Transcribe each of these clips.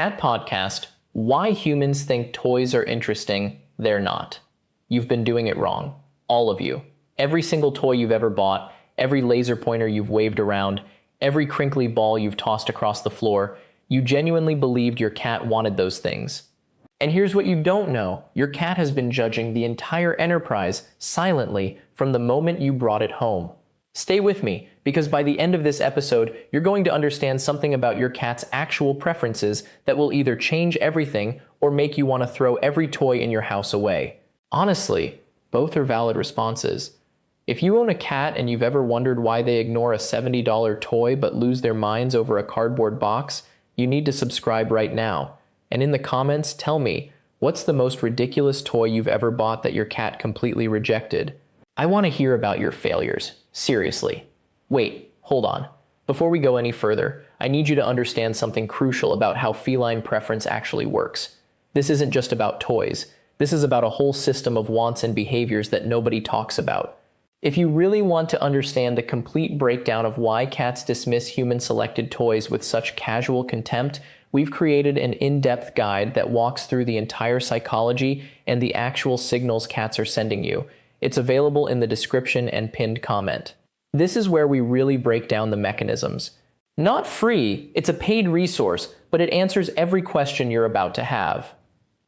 Cat Podcast, Why Humans Think Toys Are Interesting, They're Not. You've been doing it wrong. All of you. Every single toy you've ever bought, every laser pointer you've waved around, every crinkly ball you've tossed across the floor, you genuinely believed your cat wanted those things. And here's what you don't know. Your cat has been judging the entire enterprise silently from the moment you brought it home. Stay with me, because by the end of this episode, you're going to understand something about your cat's actual preferences that will either change everything or make you want to throw every toy in your house away. Honestly, both are valid responses. If you own a cat and you've ever wondered why they ignore a $70 toy but lose their minds over a cardboard box, you need to subscribe right now. And in the comments, tell me, what's the most ridiculous toy you've ever bought that your cat completely rejected? I want to hear about your failures. Seriously. Wait, hold on. Before we go any further, I need you to understand something crucial about how feline preference actually works. This isn't just about toys. This is about a whole system of wants and behaviors that nobody talks about. If you really want to understand the complete breakdown of why cats dismiss human-selected toys with such casual contempt, we've created an in-depth guide that walks through the entire psychology and the actual signals cats are sending you. It's available in the description and pinned comment. This is where we really break down the mechanisms. Not free, it's a paid resource, but it answers every question you're about to have.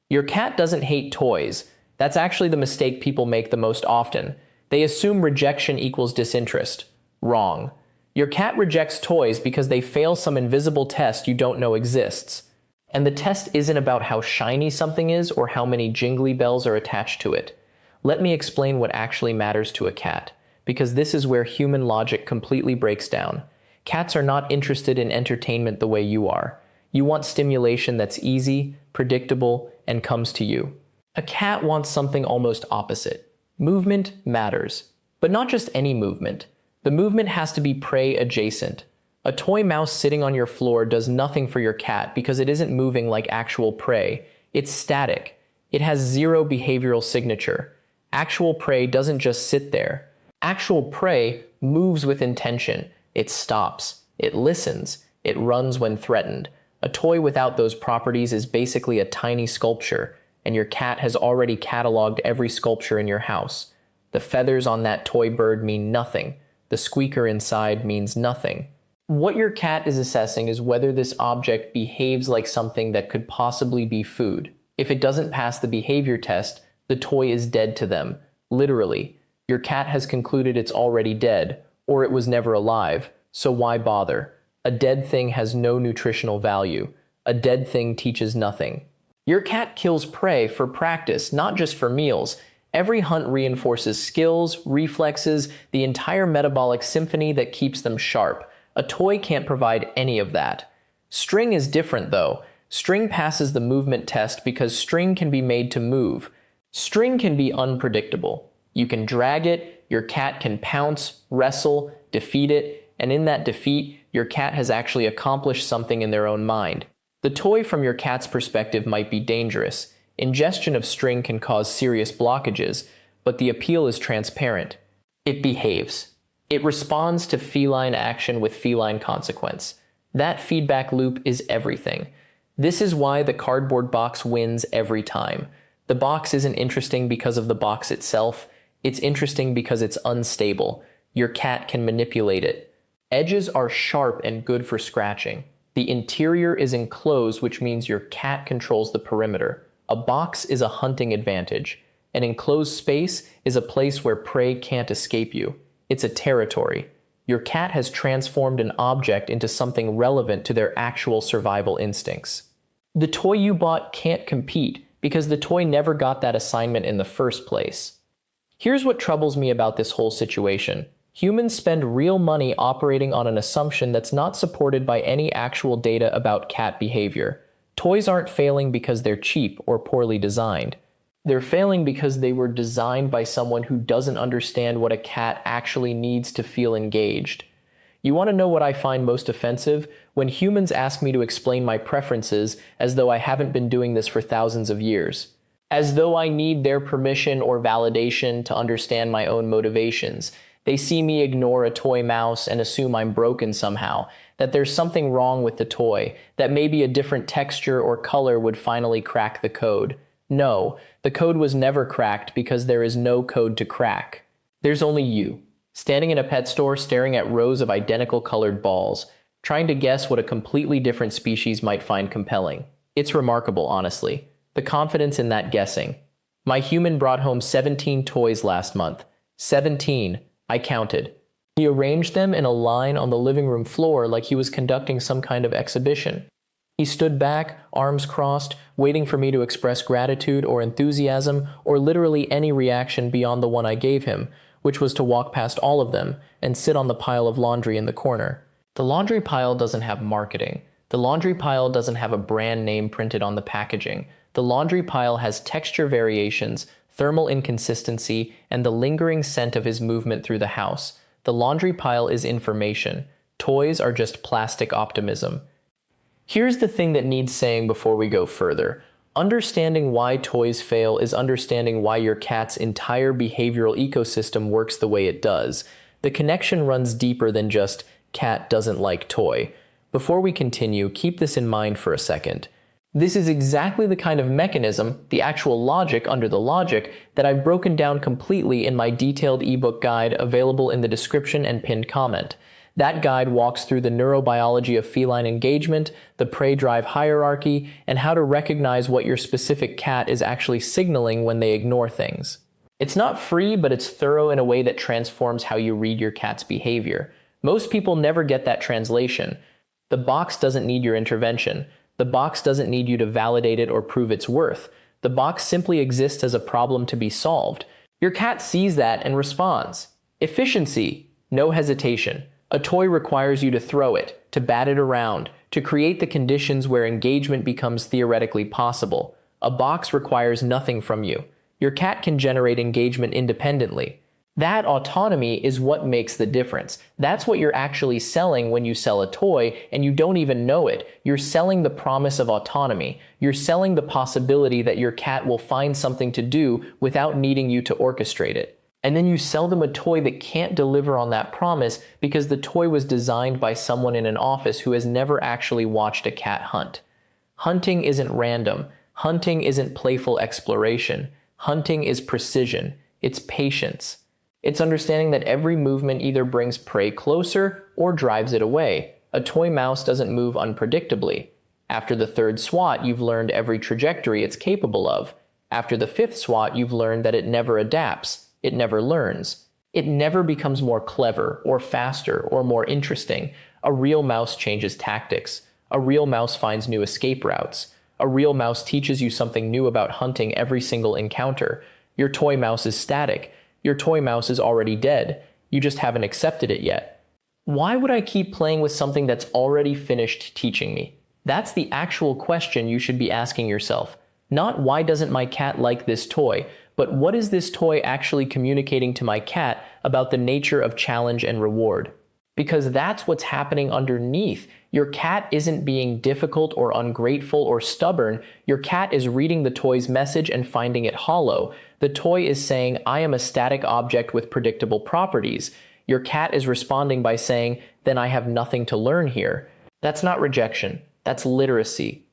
Your cat doesn't hate toys. That's actually the mistake people make the most often. They assume rejection equals disinterest. Wrong. Your cat rejects toys because they fail some invisible test you don't know exists. And the test isn't about how shiny something is or how many jingly bells are attached to it. Let me explain what actually matters to a cat, because this is where human logic completely breaks down. Cats are not interested in entertainment the way you are. You want stimulation that's easy, predictable, and comes to you. A cat wants something almost opposite. Movement matters, but not just any movement. The movement has to be prey adjacent. A toy mouse sitting on your floor does nothing for your cat because it isn't moving like actual prey. It's static. It has zero behavioral signature. Actual prey doesn't just sit there. Actual prey moves with intention. It stops. It listens. It runs when threatened. A toy without those properties is basically a tiny sculpture, and your cat has already cataloged every sculpture in your house. The feathers on that toy bird mean nothing. The squeaker inside means nothing. What your cat is assessing is whether this object behaves like something that could possibly be food. If it doesn't pass the behavior test, the toy is dead to them. Literally. Your cat has concluded it's already dead, or it was never alive, so why bother? A dead thing has no nutritional value. A dead thing teaches nothing. Your cat kills prey for practice, not just for meals. Every hunt reinforces skills, reflexes, the entire metabolic symphony that keeps them sharp. A toy can't provide any of that. String is different, though. String passes the movement test because string can be made to move. String can be unpredictable. You can drag it, your cat can pounce, wrestle, defeat it, and in that defeat, your cat has actually accomplished something in their own mind. The toy from your cat's perspective might be dangerous. Ingestion of string can cause serious blockages, but the appeal is transparent. It behaves. It responds to feline action with feline consequence. That feedback loop is everything. This is why the cardboard box wins every time. The box isn't interesting because of the box itself. It's interesting because it's unstable. Your cat can manipulate it. Edges are sharp and good for scratching. The interior is enclosed, which means your cat controls the perimeter. A box is a hunting advantage. An enclosed space is a place where prey can't escape you. It's a territory. Your cat has transformed an object into something relevant to their actual survival instincts. The toy you bought can't compete because the toy never got that assignment in the first place. Here's what troubles me about this whole situation. Humans spend real money operating on an assumption that's not supported by any actual data about cat behavior. Toys aren't failing because they're cheap or poorly designed. They're failing because they were designed by someone who doesn't understand what a cat actually needs to feel engaged. You want to know what I find most offensive? When humans ask me to explain my preferences as though I haven't been doing this for thousands of years. As though I need their permission or validation to understand my own motivations. They see me ignore a toy mouse and assume I'm broken somehow. that there's something wrong with the toy, that maybe a different texture or color would finally crack the code. No, the code was never cracked because there is no code to crack. There's only you, standing in a pet store staring at rows of identical colored balls, trying to guess what a completely different species might find compelling. It's remarkable, honestly, the confidence in that guessing. My human brought home 17 toys last month. 17, I counted. He arranged them in a line on the living room floor like he was conducting some kind of exhibition. He stood back, arms crossed, waiting for me to express gratitude or enthusiasm or literally any reaction beyond the one I gave him, which was to walk past all of them and sit on the pile of laundry in the corner. The laundry pile doesn't have marketing. The laundry pile doesn't have a brand name printed on the packaging. The laundry pile has texture variations, thermal inconsistency, and the lingering scent of his movement through the house. The laundry pile is information. Toys are just plastic optimism. Here's the thing that needs saying before we go further. Understanding why toys fail is understanding why your cat's entire behavioral ecosystem works the way it does. The connection runs deeper than just cat doesn't like toy. Before we continue, keep this in mind for a second. This is exactly the kind of mechanism, the actual logic under the logic, that I've broken down completely in my detailed ebook guide available in the description and pinned comment. That guide walks through the neurobiology of feline engagement, the prey-drive hierarchy, and how to recognize what your specific cat is actually signaling when they ignore things. It's not free, but it's thorough in a way that transforms how you read your cat's behavior. Most people never get that translation. The box doesn't need your intervention. The box doesn't need you to validate it or prove its worth. The box simply exists as a problem to be solved. Your cat sees that and responds. Efficiency, no hesitation. A toy requires you to throw it, to bat it around, to create the conditions where engagement becomes theoretically possible. A box requires nothing from you. Your cat can generate engagement independently. That autonomy is what makes the difference. That's what you're actually selling when you sell a toy, and you don't even know it. You're selling the promise of autonomy. You're selling the possibility that your cat will find something to do without needing you to orchestrate it. And then you sell them a toy that can't deliver on that promise because the toy was designed by someone in an office who has never actually watched a cat hunt. Hunting isn't random. Hunting isn't playful exploration. Hunting is precision. It's patience. It's understanding that every movement either brings prey closer or drives it away. A toy mouse doesn't move unpredictably. After the third swat, you've learned every trajectory it's capable of. After the fifth swat, you've learned that it never adapts. It never learns. It never becomes more clever or faster or more interesting. A real mouse changes tactics. A real mouse finds new escape routes. A real mouse teaches you something new about hunting every single encounter. Your toy mouse is static. Your toy mouse is already dead. You just haven't accepted it yet. Why would I keep playing with something that's already finished teaching me? That's the actual question you should be asking yourself. Not why doesn't my cat like this toy, but what is this toy actually communicating to my cat about the nature of challenge and reward? Because that's what's happening underneath. Your cat isn't being difficult or ungrateful or stubborn. Your cat is reading the toy's message and finding it hollow. The toy is saying, I am a static object with predictable properties. Your cat is responding by saying, then I have nothing to learn here. That's not rejection. That's literacy.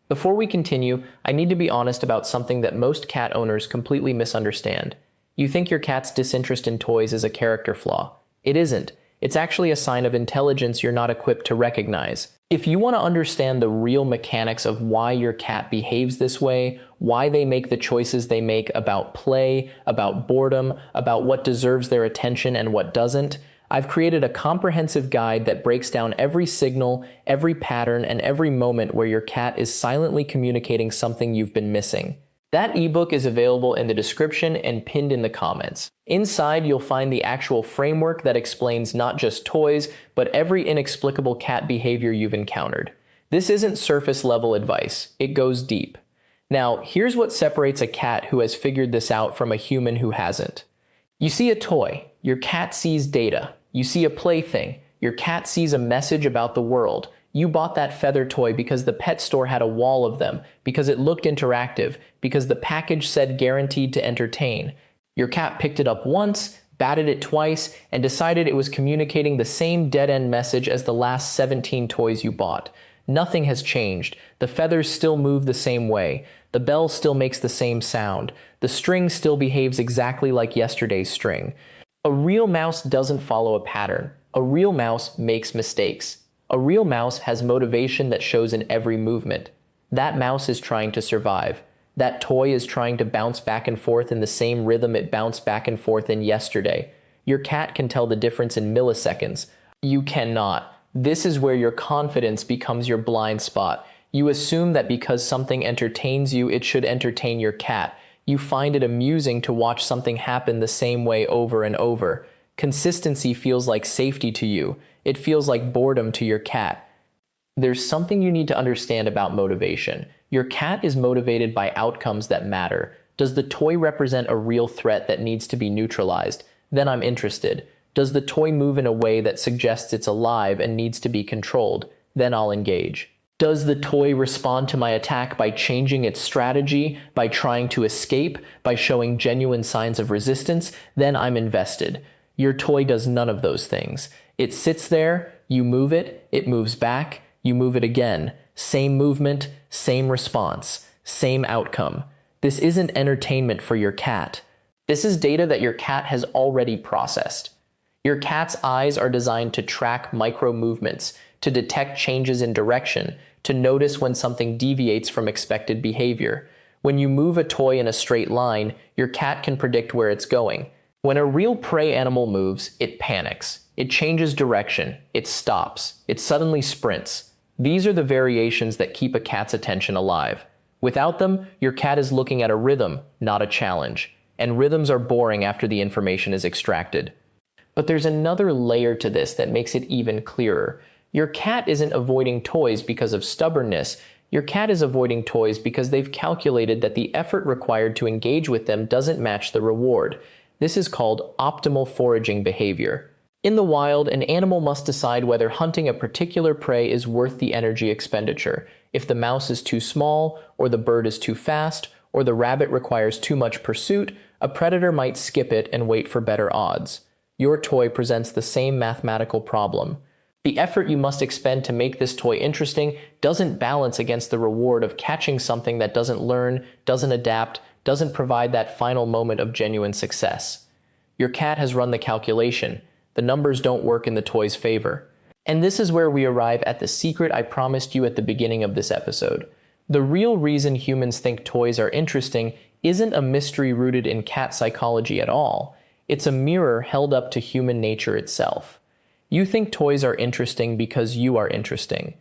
Before we continue, I need to be honest about something that most cat owners completely misunderstand. You think your cat's disinterest in toys is a character flaw. It isn't. It's actually a sign of intelligence you're not equipped to recognize. If you want to understand the real mechanics of why your cat behaves this way, why they make the choices they make about play, about boredom, about what deserves their attention and what doesn't, I've created a comprehensive guide that breaks down every signal, every pattern, and every moment where your cat is silently communicating something you've been missing. That ebook is available in the description and pinned in the comments. Inside, you'll find the actual framework that explains not just toys, but every inexplicable cat behavior you've encountered. This isn't surface-level advice. It goes deep. Now, here's what separates a cat who has figured this out from a human who hasn't. You see a toy. Your cat sees data. You see a plaything. Your cat sees a message about the world. You bought that feather toy because the pet store had a wall of them, because it looked interactive, because the package said guaranteed to entertain. Your cat picked it up once, batted it twice, and decided it was communicating the same dead-end message as the last 17 toys you bought. Nothing has changed. The feathers still move the same way. The bell still makes the same sound. The string still behaves exactly like yesterday's string. A real mouse doesn't follow a pattern. A real mouse makes mistakes. A real mouse has motivation that shows in every movement. That mouse is trying to survive. That toy is trying to bounce back and forth in the same rhythm it bounced back and forth in yesterday. Your cat can tell the difference in milliseconds. You cannot. This is where your confidence becomes your blind spot. You assume that because something entertains you, it should entertain your cat. You find it amusing to watch something happen the same way over and over. Consistency feels like safety to you. It feels like boredom to your cat. There's something you need to understand about motivation. Your cat is motivated by outcomes that matter. Does the toy represent a real threat that needs to be neutralized? Then I'm interested. Does the toy move in a way that suggests it's alive and needs to be controlled? Then I'll engage. Does the toy respond to my attack by changing its strategy, by trying to escape, by showing genuine signs of resistance? Then I'm invested. Your toy does none of those things. It sits there, you move it moves back, you move it again. Same movement, same response, same outcome. This isn't entertainment for your cat. This is data that your cat has already processed. Your cat's eyes are designed to track micro movements, to detect changes in direction, to notice when something deviates from expected behavior. When you move a toy in a straight line, your cat can predict where it's going. When a real prey animal moves, it panics. It changes direction. It stops. It suddenly sprints. These are the variations that keep a cat's attention alive. Without them, your cat is looking at a rhythm, not a challenge. And rhythms are boring after the information is extracted. But there's another layer to this that makes it even clearer. Your cat isn't avoiding toys because of stubbornness. Your cat is avoiding toys because they've calculated that the effort required to engage with them doesn't match the reward. This is called optimal foraging behavior. In the wild, an animal must decide whether hunting a particular prey is worth the energy expenditure. If the mouse is too small, or the bird is too fast, or the rabbit requires too much pursuit, a predator might skip it and wait for better odds. Your toy presents the same mathematical problem. The effort you must expend to make this toy interesting doesn't balance against the reward of catching something that doesn't learn, doesn't adapt, doesn't provide that final moment of genuine success. Your cat has run the calculation. The numbers don't work in the toy's favor. And this is where we arrive at the secret I promised you at the beginning of this episode. The real reason humans think toys are interesting isn't a mystery rooted in cat psychology at all. It's a mirror held up to human nature itself. You think toys are interesting because you are interesting.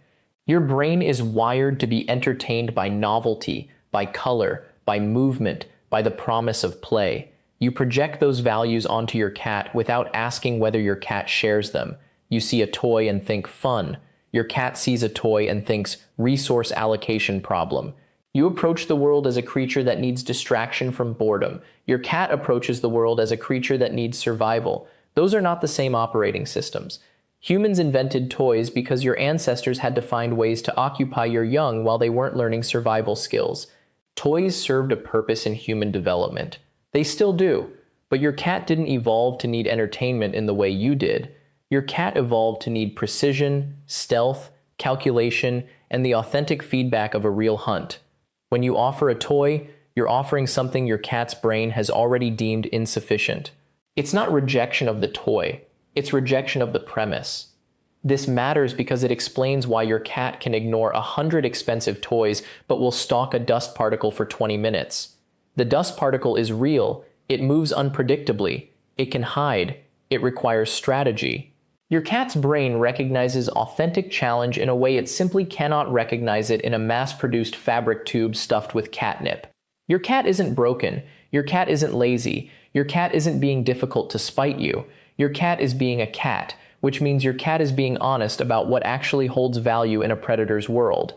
Your brain is wired to be entertained by novelty, by color, by movement, by the promise of play. You project those values onto your cat without asking whether your cat shares them. You see a toy and think fun. Your cat sees a toy and thinks resource allocation problem. You approach the world as a creature that needs distraction from boredom. Your cat approaches the world as a creature that needs survival. Those are not the same operating systems. Humans invented toys because your ancestors had to find ways to occupy your young while they weren't learning survival skills. Toys served a purpose in human development. They still do, but your cat didn't evolve to need entertainment in the way you did. Your cat evolved to need precision, stealth, calculation, and the authentic feedback of a real hunt. When you offer a toy, you're offering something your cat's brain has already deemed insufficient. It's not rejection of the toy, it's rejection of the premise. This matters because it explains why your cat can ignore 100 expensive toys but will stalk a dust particle for 20 minutes. The dust particle is real, it moves unpredictably, it can hide, it requires strategy. Your cat's brain recognizes authentic challenge in a way it simply cannot recognize it in a mass-produced fabric tube stuffed with catnip. Your cat isn't broken, your cat isn't lazy, your cat isn't being difficult to spite you. Your cat is being a cat, which means your cat is being honest about what actually holds value in a predator's world.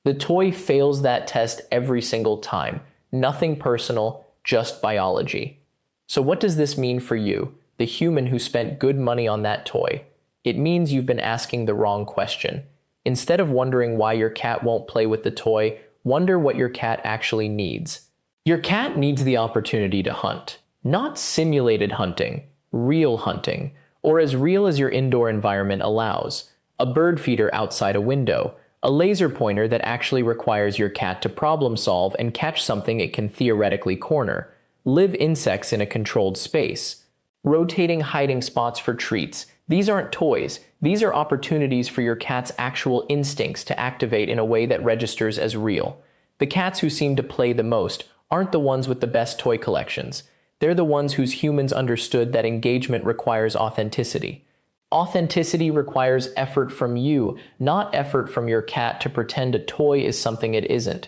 The toy fails that test every single time. Nothing personal, just biology. So what does this mean for you, the human who spent good money on that toy? It means you've been asking the wrong question. Instead of wondering why your cat won't play with the toy, wonder what your cat actually needs. Your cat needs the opportunity to hunt. Not simulated hunting, real hunting, or as real as your indoor environment allows. A bird feeder outside a window, a laser pointer that actually requires your cat to problem solve and catch something it can theoretically corner, live insects in a controlled space, rotating hiding spots for treats. These aren't toys, these are opportunities for your cat's actual instincts to activate in a way that registers as real. The cats who seem to play the most aren't the ones with the best toy collections. They're the ones whose humans understood that engagement requires authenticity. Authenticity requires effort from you, not effort from your cat to pretend a toy is something it isn't.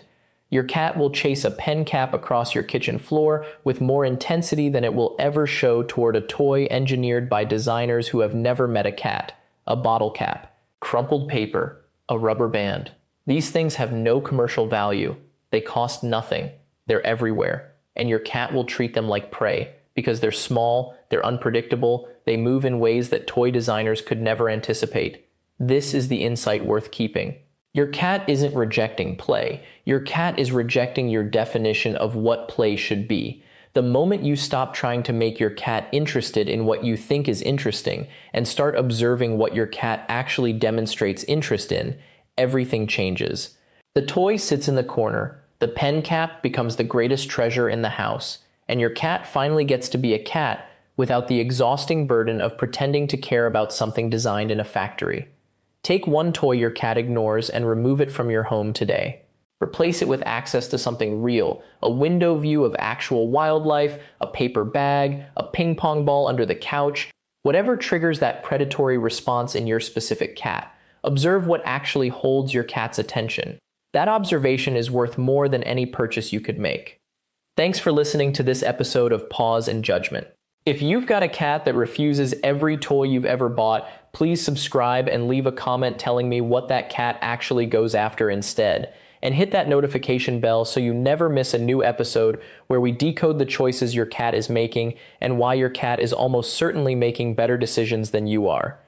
Your cat will chase a pen cap across your kitchen floor with more intensity than it will ever show toward a toy engineered by designers who have never met a cat. A bottle cap, crumpled paper, a rubber band. These things have no commercial value. They cost nothing. They're everywhere. And your cat will treat them like prey because they're small, they're unpredictable, they move in ways that toy designers could never anticipate. This is the insight worth keeping. Your cat isn't rejecting play. Your cat is rejecting your definition of what play should be. The moment you stop trying to make your cat interested in what you think is interesting and start observing what your cat actually demonstrates interest in, everything changes. The toy sits in the corner. The pen cap becomes the greatest treasure in the house, and your cat finally gets to be a cat without the exhausting burden of pretending to care about something designed in a factory. Take one toy your cat ignores and remove it from your home today. Replace it with access to something real, a window view of actual wildlife, a paper bag, a ping pong ball under the couch, whatever triggers that predatory response in your specific cat. Observe what actually holds your cat's attention. That observation is worth more than any purchase you could make. Thanks for listening to this episode of Paws and Judgment. If you've got a cat that refuses every toy you've ever bought, please subscribe and leave a comment telling me what that cat actually goes after instead. And hit that notification bell so you never miss a new episode where we decode the choices your cat is making and why your cat is almost certainly making better decisions than you are.